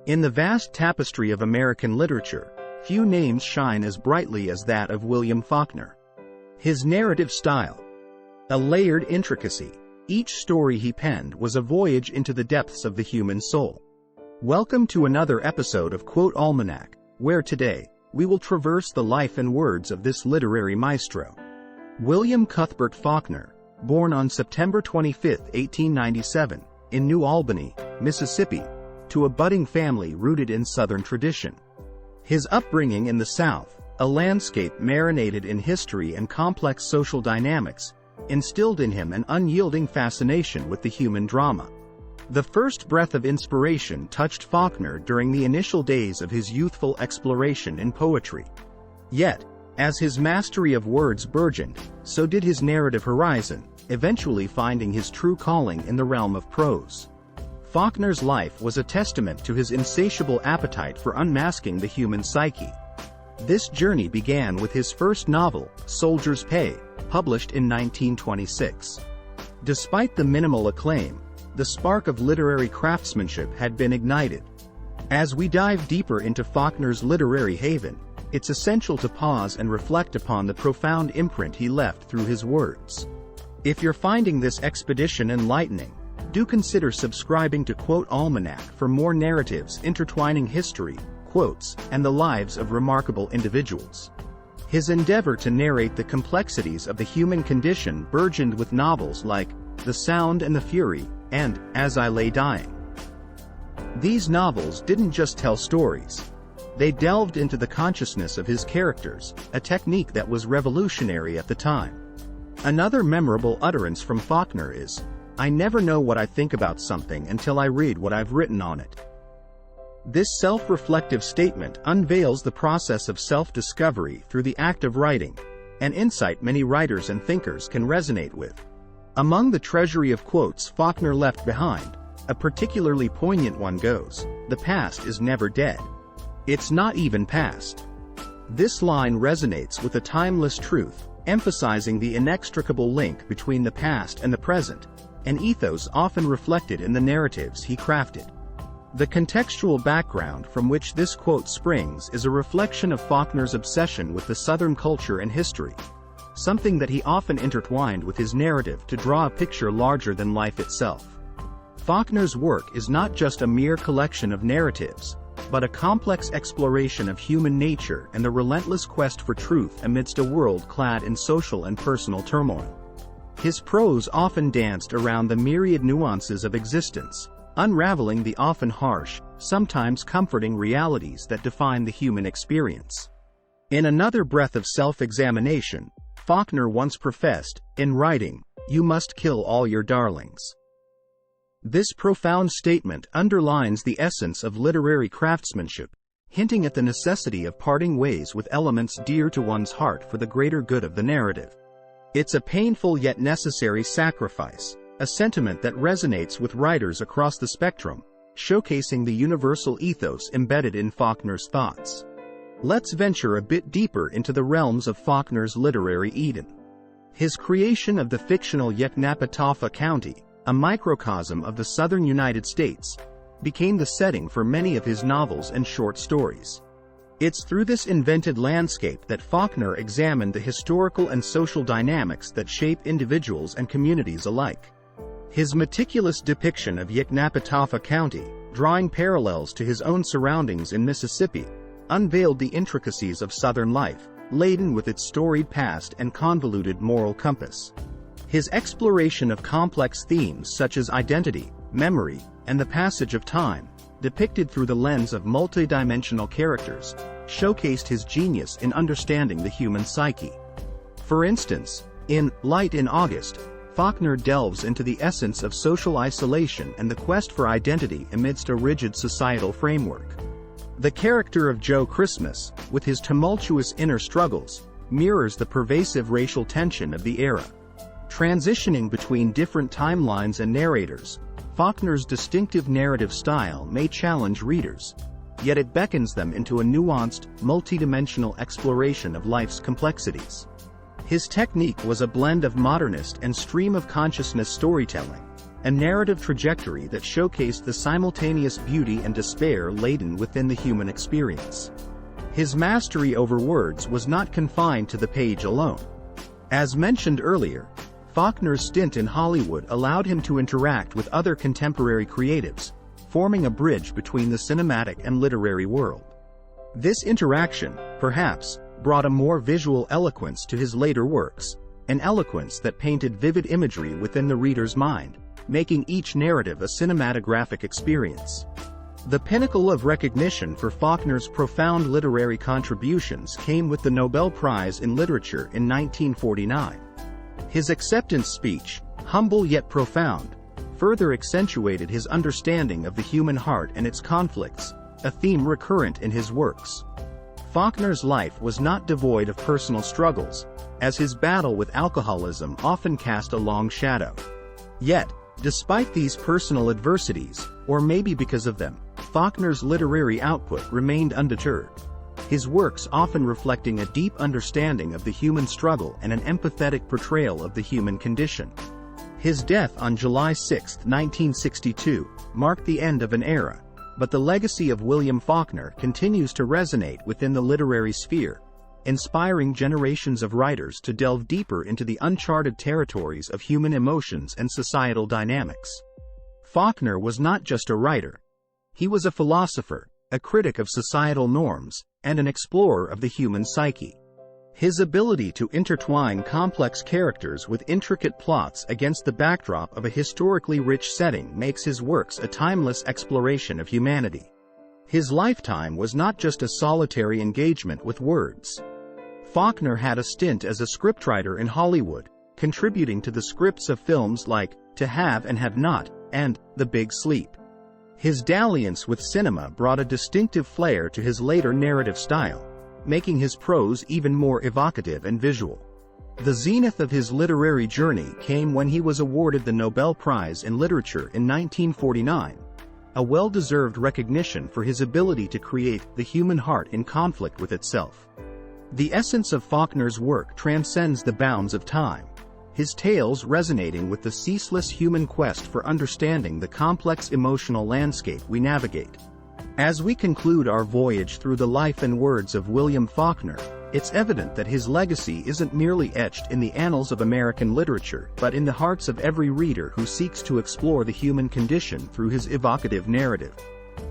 In the vast tapestry of American literature, few names shine as brightly as that of William Faulkner. His narrative style, a layered intricacy. Each story he penned was a voyage into the depths of the human soul. Welcome to another episode of Quote Almanac, where today, we will traverse the life and words of this literary maestro. William Cuthbert Faulkner, born on September 25, 1897, in New Albany, Mississippi, to a budding family rooted in Southern tradition. His upbringing in the South, a landscape marinated in history and complex social dynamics, instilled in him an unyielding fascination with the human drama. The first breath of inspiration touched Faulkner during the initial days of his youthful exploration in poetry. Yet, as his mastery of words burgeoned, so did his narrative horizon, eventually finding his true calling in the realm of prose. Faulkner's life was a testament to his insatiable appetite for unmasking the human psyche. This journey began with his first novel, Soldier's Pay, published in 1926. Despite the minimal acclaim, the spark of literary craftsmanship had been ignited. As we dive deeper into Faulkner's literary haven, it's essential to pause and reflect upon the profound imprint he left through his words. If you're finding this expedition enlightening, do consider subscribing to Quote Almanac for more narratives intertwining history, quotes, and the lives of remarkable individuals. His endeavor to narrate the complexities of the human condition burgeoned with novels like The Sound and the Fury and As I Lay Dying. These novels didn't just tell stories. They delved into the consciousness of his characters, a technique that was revolutionary at the time. Another memorable utterance from Faulkner is, "I never know what I think about something until I read what I've written on it." This self-reflective statement unveils the process of self-discovery through the act of writing, an insight many writers and thinkers can resonate with. Among the treasury of quotes Faulkner left behind, a particularly poignant one goes, "The past is never dead. It's not even past." This line resonates with a timeless truth, emphasizing the inextricable link between the past and the present, an ethos often reflected in the narratives he crafted. The contextual background from which this quote springs is a reflection of Faulkner's obsession with the Southern culture and history, something that he often intertwined with his narrative to draw a picture larger than life itself. Faulkner's work is not just a mere collection of narratives, but a complex exploration of human nature and the relentless quest for truth amidst a world clad in social and personal turmoil. His prose often danced around the myriad nuances of existence, unraveling the often harsh, sometimes comforting realities that define the human experience. In another breath of self-examination, Faulkner once professed, "In writing, you must kill all your darlings." This profound statement underlines the essence of literary craftsmanship, hinting at the necessity of parting ways with elements dear to one's heart for the greater good of the narrative. It's a painful yet necessary sacrifice, a sentiment that resonates with writers across the spectrum, showcasing the universal ethos embedded in Faulkner's thoughts. Let's venture a bit deeper into the realms of Faulkner's literary Eden. His creation of the fictional Yoknapatawpha County, a microcosm of the southern United States, became the setting for many of his novels and short stories. It's through this invented landscape that Faulkner examined the historical and social dynamics that shape individuals and communities alike. His meticulous depiction of Yoknapatawpha County, drawing parallels to his own surroundings in Mississippi, unveiled the intricacies of Southern life, laden with its storied past and convoluted moral compass. His exploration of complex themes such as identity, memory, and the passage of time, depicted through the lens of multidimensional characters, showcased his genius in understanding the human psyche. For instance, in Light in August, Faulkner delves into the essence of social isolation and the quest for identity amidst a rigid societal framework. The character of Joe Christmas, with his tumultuous inner struggles, mirrors the pervasive racial tension of the era. Transitioning between different timelines and narrators, Faulkner's distinctive narrative style may challenge readers, yet it beckons them into a nuanced, multidimensional exploration of life's complexities. His technique was a blend of modernist and stream-of-consciousness storytelling, a narrative trajectory that showcased the simultaneous beauty and despair laden within the human experience. His mastery over words was not confined to the page alone. As mentioned earlier, Faulkner's stint in Hollywood allowed him to interact with other contemporary creatives, forming a bridge between the cinematic and literary world. This interaction, perhaps, brought a more visual eloquence to his later works, an eloquence that painted vivid imagery within the reader's mind, making each narrative a cinematographic experience. The pinnacle of recognition for Faulkner's profound literary contributions came with the Nobel Prize in Literature in 1949. His acceptance speech, humble yet profound, further accentuated his understanding of the human heart and its conflicts, a theme recurrent in his works. Faulkner's life was not devoid of personal struggles, as his battle with alcoholism often cast a long shadow. Yet, despite these personal adversities, or maybe because of them, Faulkner's literary output remained undeterred, his works often reflecting a deep understanding of the human struggle and an empathetic portrayal of the human condition. His death on July 6, 1962, marked the end of an era, but the legacy of William Faulkner continues to resonate within the literary sphere, inspiring generations of writers to delve deeper into the uncharted territories of human emotions and societal dynamics. Faulkner was not just a writer. He was a philosopher, a critic of societal norms, and an explorer of the human psyche. His ability to intertwine complex characters with intricate plots against the backdrop of a historically rich setting makes his works a timeless exploration of humanity. His lifetime was not just a solitary engagement with words. Faulkner had a stint as a scriptwriter in Hollywood, contributing to the scripts of films like To Have and Have Not and The Big Sleep. His dalliance with cinema brought a distinctive flair to his later narrative style, making his prose even more evocative and visual. The zenith of his literary journey came when he was awarded the Nobel Prize in Literature in 1949, a well-deserved recognition for his ability to create the human heart in conflict with itself. The essence of Faulkner's work transcends the bounds of time, his tales resonating with the ceaseless human quest for understanding the complex emotional landscape we navigate. As we conclude our voyage through the life and words of William Faulkner, it's evident that his legacy isn't merely etched in the annals of American literature but in the hearts of every reader who seeks to explore the human condition through his evocative narrative.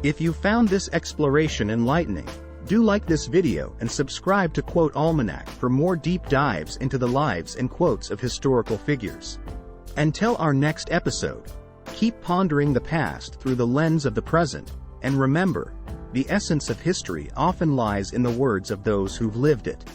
If you found this exploration enlightening, do like this video and subscribe to Quote Almanac for more deep dives into the lives and quotes of historical figures. Until our next episode, keep pondering the past through the lens of the present, and remember, the essence of history often lies in the words of those who've lived it.